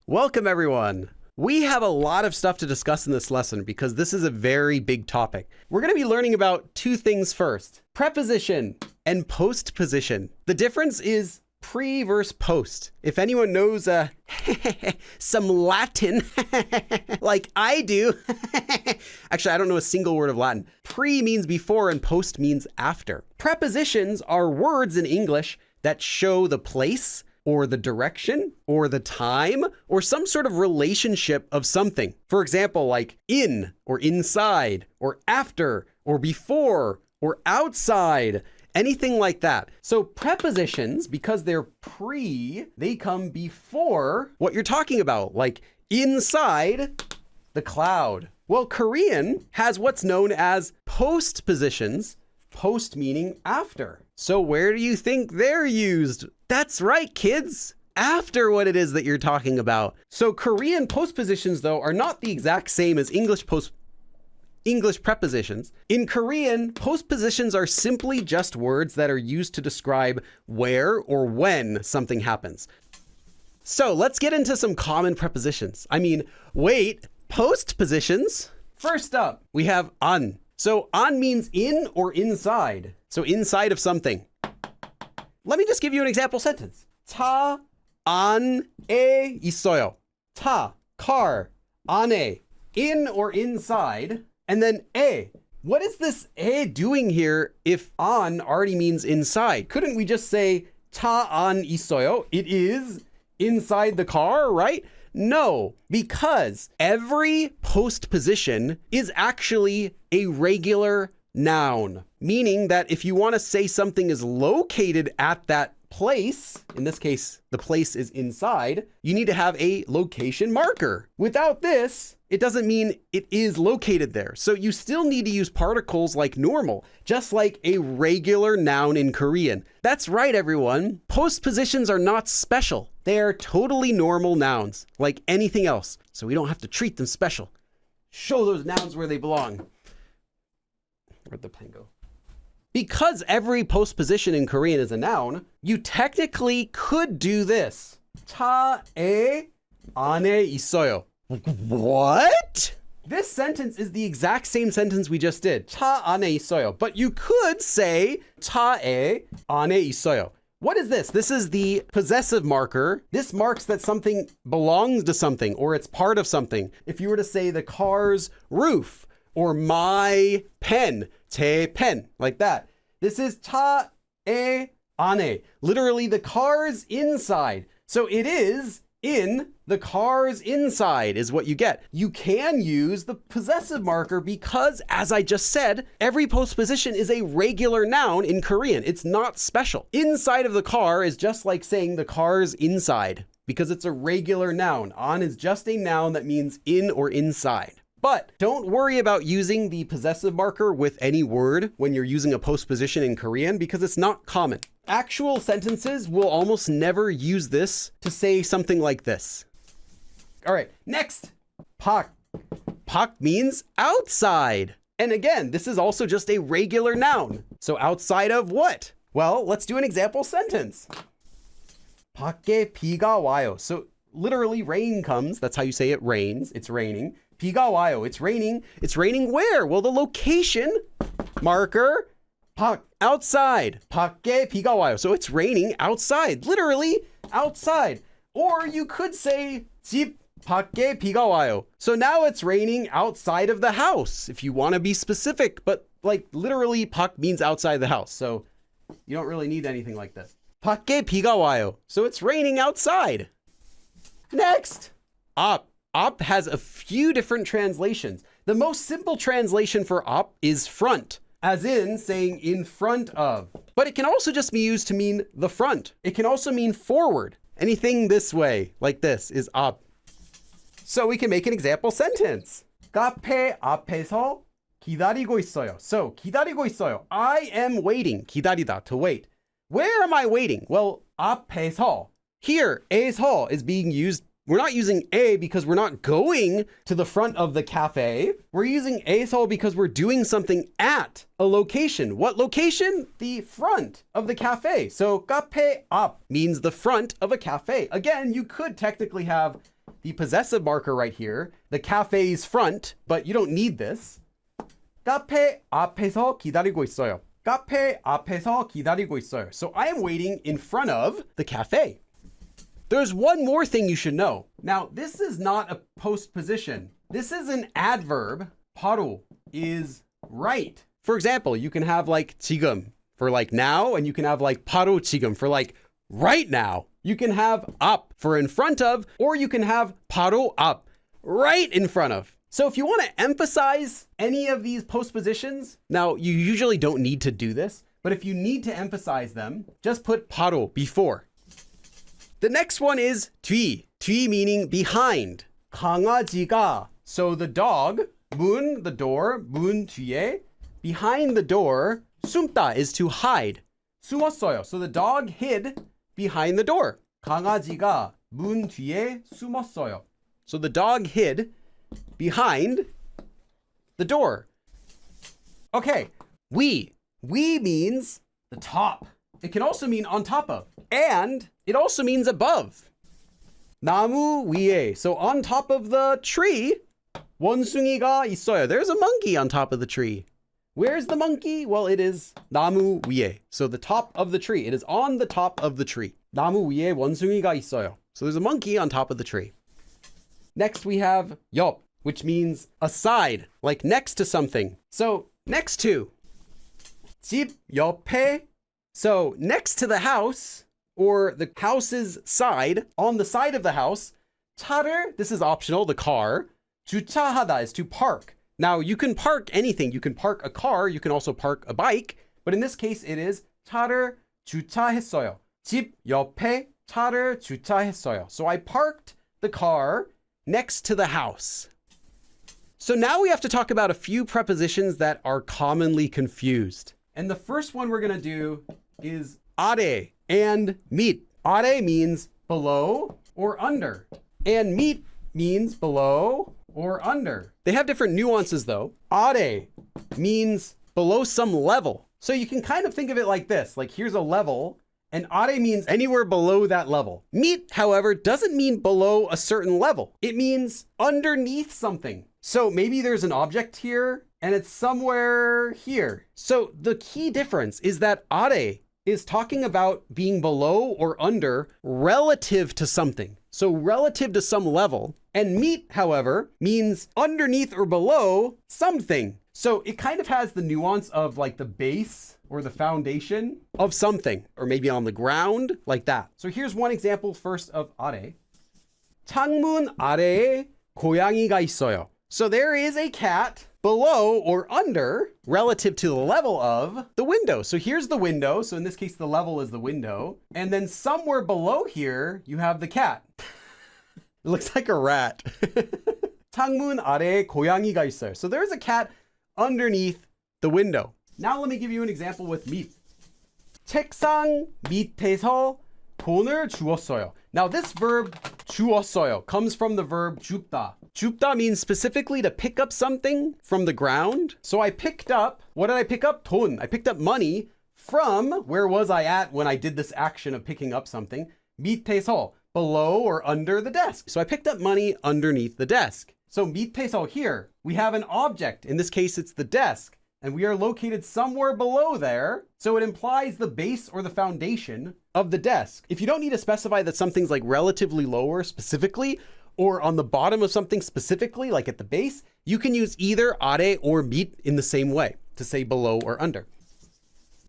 Welcome, everyone. We have a lot of stuff to discuss in this lesson because this is a very big topic. We're going to be learning about two things first: preposition and postposition. The difference is pre versus post. If anyone knows some Latin, like I do, actually, I don't know a single word of Latin. Pre means before and post means after. Prepositions are words in English that show the place or the direction or the time or some sort of relationship of something. For example, like in or inside or after or before or outside. Anything like that. So prepositions, because they're pre, they come before what you're talking about, like inside the cloud. Well, Korean has what's known as postpositions, post meaning after. So where do you think they're used? That's right, kids. After what it is that you're talking about. So Korean postpositions, though, are not the exact same as English prepositions. In Korean, postpositions are simply just words that are used to describe where or when something happens. So let's get into some common prepositions. Postpositions. First up, we have an. So an means in or inside. So inside of something. Let me just give you an example sentence. 차 안에 있어요. 차, car, 안에, in or inside. And then 에. What is this 에 doing here if an already means inside? Couldn't we just say 차 안 있어요? It is inside the car, right? No, because every postposition is actually a regular noun, meaning that if you want to say something is located at that place, in this case, the place is inside, you need to have a location marker. Without this, it doesn't mean it is located there. So you still need to use particles like normal, just like a regular noun in Korean. That's right, everyone. Postpositions are not special. They are totally normal nouns, like anything else. So we don't have to treat them special. Show those nouns where they belong. Where'd the pen go? Because every postposition in Korean is a noun, you technically could do this. 차에 안에 있어요. What? This sentence is the exact same sentence we just did. 차 안에 있어요. But you could say 차에 안에 있어요. What is this? This is the possessive marker. This marks that something belongs to something or it's part of something. If you were to say the car's roof or my pen, 제 pen, like that. This is 차에 안에. Literally the car's inside. So it is in the car's inside is what you get. You can use the possessive marker because, as I just said, every postposition is a regular noun in Korean. It's not special. Inside of the car is just like saying the car's inside because it's a regular noun. An is just a noun that means in or inside. But don't worry about using the possessive marker with any word when you're using a postposition in Korean because it's not common. Actual sentences will almost never use this to say something like this. All right, next, 박. 박 means outside. And again, this is also just a regular noun. So outside of what? Well, let's do an example sentence. 밖에 비가 와요. So literally rain comes. That's how you say it rains. It's raining. 비가 와요. It's raining. It's raining where? Well, the location marker, 박, outside. 밖에 비가 와요. So it's raining outside. Literally outside. Or you could say 집 밖에 비가 와요. So now it's raining outside of the house if you want to be specific, but like literally 박 means outside the house. So you don't really need anything like this. 밖에 비가 와요. So it's raining outside. Next, 앞. 앞 has a few different translations. The most simple translation for 앞 is front, as in saying in front of. But it can also just be used to mean the front. It can also mean forward. Anything this way, like this, is 앞. So we can make an example sentence. 카페 앞에서 기다리고 있어요. So 기다리고 있어요. I am waiting. 기다리다, to wait. Where am I waiting? Well, 앞에서. Here, 에서 is being used. We're not using A because we're not going to the front of the cafe. We're using 에서 because we're doing something at a location. What location? The front of the cafe. So 카페 앞 means the front of a cafe. Again, you could technically have the possessive marker right here, the cafe's front, but you don't need this. 카페 앞에서 기다리고 있어요. 카페 앞에서 기다리고 있어요. So I am waiting in front of the cafe. There's one more thing you should know. Now, this is not a postposition. This is an adverb. 바로 is right. For example, you can have like 지금 for like now, and you can have like 바로 지금 for like right now. You can have 앞 for in front of, or you can have 바로 앞, right in front of. So if you want to emphasize any of these postpositions, now you usually don't need to do this, but if you need to emphasize them, just put 바로 before. The next one is 뒤. 뒤 meaning behind. 강아지가. So the dog, 문, the door, 문 뒤에. Behind the door, 숨다 is to hide. 숨었어요. So the dog hid behind the door. 강아지가 문 뒤에 숨었어요. So the dog hid behind the door. Okay, we. We means the top. It can also mean on top of. And it also means above. 나무 위에. So on top of the tree, 원숭이가 있어요. There's a monkey on top of the tree. Where's the monkey? Well, it is 나무 위에. So the top of the tree. It is on the top of the tree. 나무 위에 원숭이가 있어요. So there's a monkey on top of the tree. Next we have 옆, which means aside, like next to something. So next to. 집 옆에. So next to the house, or the house's side, on the side of the house. 차를, this is optional, the car. 주차하다 is to park. Now, you can park anything. You can park a car. You can also park a bike. But in this case, it is 차를 주차했어요. 집 옆에 차를 주차했어요. So I parked the car next to the house. So now we have to talk about a few prepositions that are commonly confused. And the first one we're going to do is 아래 and 밑. 아래 means below or under. And 밑 means below or under. They have different nuances though. 아래 means below some level. So you can kind of think of it like this, like here's a level, and 아래 means anywhere below that level. 밑, however, doesn't mean below a certain level. It means underneath something. So maybe there's an object here, and it's somewhere here. So the key difference is that 아래 is talking about being below or under relative to something. So relative to some level. And 밑, however, means underneath or below something. So it kind of has the nuance of like the base or the foundation of something, or maybe on the ground, like that. So here's one example first of 아래. 창문 아래에 고양이가 있어요. So there is a cat below or under relative to the level of the window. So here's the window. So in this case, the level is the window. And then somewhere below here, you have the cat. It looks like a rat. 창문 아래에 고양이가 있어요. So there's a cat underneath the window. Now let me give you an example with 밑. 책상 밑에서 돈을 주었어요. Now this verb 주었어요 comes from the verb 줍다. 줍다 means specifically to pick up something from the ground. So I picked up, what did I pick up? 돈. I picked up money from, where was I at when I did this action of picking up something? 밑에서, below or under the desk. So I picked up money underneath the desk. So 밑에서 here, we have an object. In this case, it's the desk. And we are located somewhere below there. So it implies the base or the foundation of the desk. If you don't need to specify that something's like relatively lower specifically, or on the bottom of something specifically, like at the base, you can use either 아래 or 밑 in the same way to say below or under.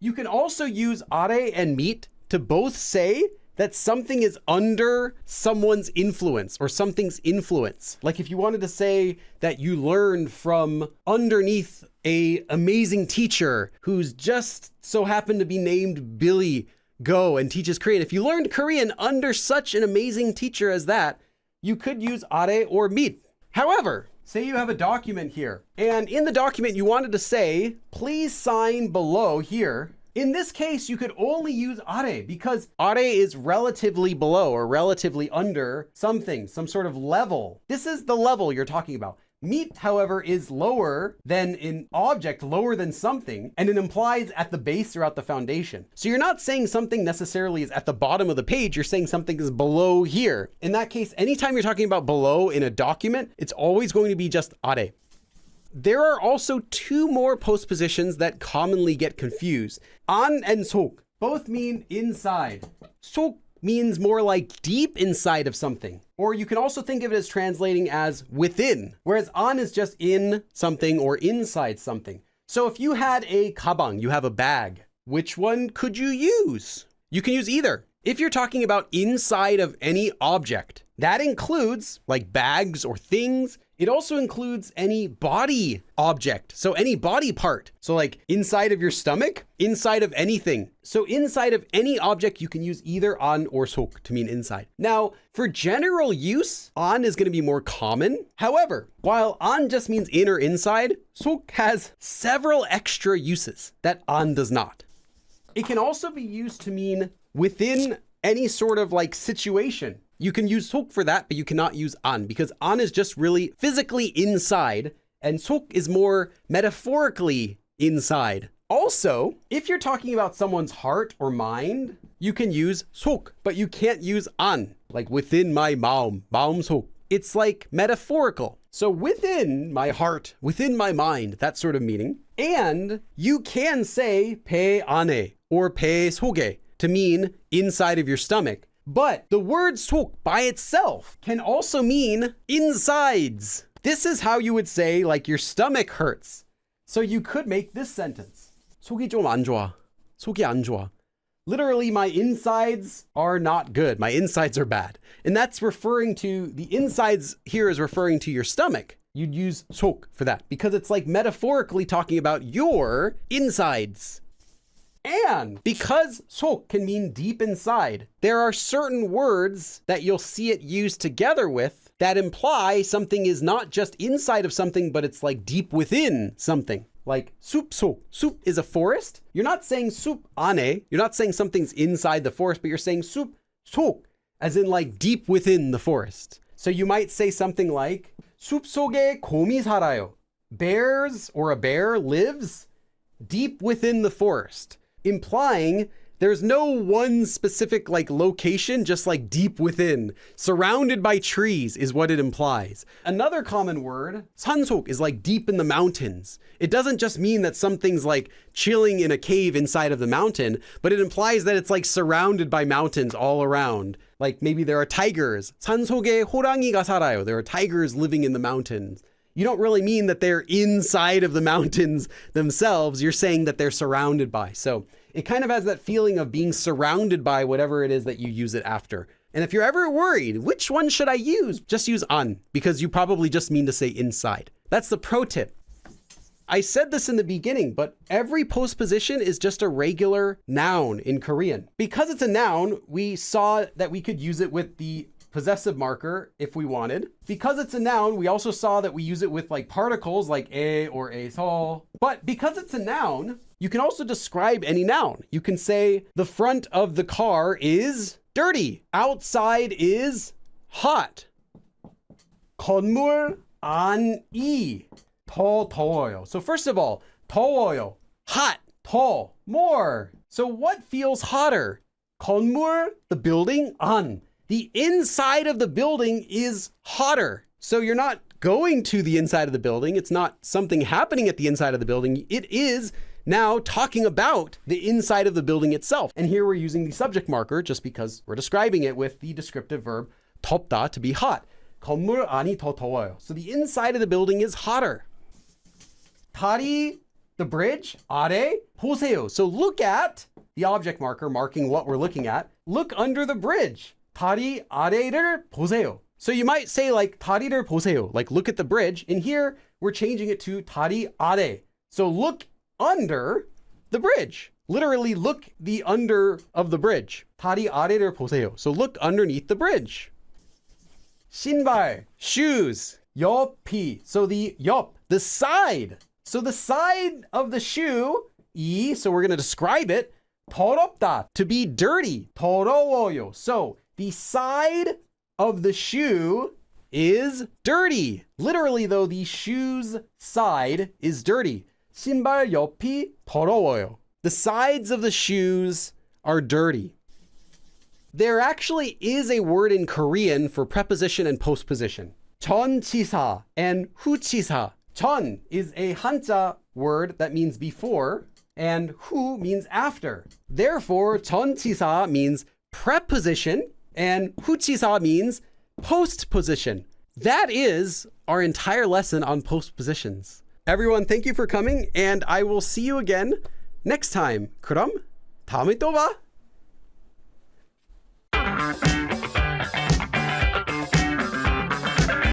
You can also use 아래 and 밑 to both say that something is under someone's influence or something's influence. Like if you wanted to say that you learned from underneath an amazing teacher who's just so happened to be named Billy Go and teaches Korean. If you learned Korean under such an amazing teacher as that, you could use 아래 or 밑. However, say you have a document here, and in the document you wanted to say, please sign below here. In this case, you could only use 아래 because 아래 is relatively below or relatively under something, some sort of level. This is the level you're talking about. Meet, however, is lower than an object, lower than something, and it implies at the base or at the foundation. So you're not saying something necessarily is at the bottom of the page, you're saying something is below here. In that case, anytime you're talking about below in a document, it's always going to be just are. There are also two more postpositions that commonly get confused. An and 속 both mean inside. 속 means more like deep inside of something. Or you can also think of it as translating as within, whereas an is just in something or inside something. So if you had a 가방, you have a bag, which one could you use? You can use either. If you're talking about inside of any object, that includes like bags or things. It also includes any body object. So any body part. So like inside of your stomach, inside of anything. So inside of any object, you can use either an or 속 to mean inside. Now, for general use, an is going to be more common. However, while an just means in or inside, 속 has several extra uses that an does not. It can also be used to mean within any sort of like situation. You can use 속 for that, but you cannot use an because an is just really physically inside and 속 is more metaphorically inside. Also, if you're talking about someone's heart or mind, you can use 속, but you can't use an, like within my 마음 속. It's like metaphorical. So within my heart, within my mind, that sort of meaning. And you can say 배 안에 or 배 속에 to mean inside of your stomach. But the word 속 by itself can also mean insides. This is how you would say like your stomach hurts. So you could make this sentence. 속이 좀 안 좋아. 속이 안 좋아. Literally, my insides are not good. My insides are bad. And that's referring to, the insides here is referring to your stomach. You'd use 속 for that because it's like metaphorically talking about your insides. And because 속 can mean deep inside, there are certain words that you'll see it used together with that imply something is not just inside of something, but it's like deep within something. Like 숲 속. 숲 is a forest. You're not saying 숲 안에. You're not saying something's inside the forest, but you're saying 숲 속, as in like deep within the forest. So you might say something like 숲 속에 곰이 살아요. Bears or a bear lives deep within the forest, implying there's no one specific like location, just like deep within, surrounded by trees is what it implies. Another common word, 산속, is like deep in the mountains. It doesn't just mean that something's like chilling in a cave inside of the mountain, but it implies that it's like surrounded by mountains all around. Like maybe there are tigers. 산속에 호랑이가 살아요. There are tigers living in the mountains. You don't really mean that they're inside of the mountains themselves. You're saying that they're surrounded by. So it kind of has that feeling of being surrounded by whatever it is that you use it after. And if you're ever worried, which one should I use? Just use an, because you probably just mean to say inside. That's the pro tip. I said this in the beginning, but every postposition is just a regular noun in Korean. Because it's a noun, we saw that we could use it with the possessive marker if we wanted. Because it's a noun, we also saw that we use it with like particles like 에 or 에서. But because it's a noun, you can also describe any noun. You can say the front of the car is dirty. Outside is hot. 건물 안이 더 더워요. So first of all, 더워요, hot, 더, more. So what feels hotter? 건물, the building, 안. The inside of the building is hotter. So you're not going to the inside of the building. It's not something happening at the inside of the building. It is now talking about the inside of the building itself. And here we're using the subject marker just because we're describing it with the descriptive verb 덥다, to be hot. 건물 안이 더 더워요. So the inside of the building is hotter. 다리, the bridge, 아래, 보세요. So look at the object marker marking what we're looking at. Look under the bridge. 다리 아래를 보세요. So you might say like 다리를 보세요, like look at the bridge. And here we're changing it to 다리 아래. So look under the bridge. Literally look the under of the bridge. 다리 아래를 보세요. So look underneath the bridge. 신발, shoes, 옆이. So the 옆, the side. So the side of the shoe, 이, so we're going to describe it. 더럽다, to be dirty. 더러워요. So the side of the shoe is dirty. Literally though, the shoe's side is dirty. 신발 옆이 더러워요. The sides of the shoes are dirty. There actually is a word in Korean for preposition and postposition. 전치사 and 후치사. 전 is a 한자 word that means before, and 후 means after. Therefore, 전치사 means preposition, and 후치사 means postposition. That is our entire lesson on postpositions. Everyone, thank you for coming, and I will see you again next time. 그럼 다음에 또 봐.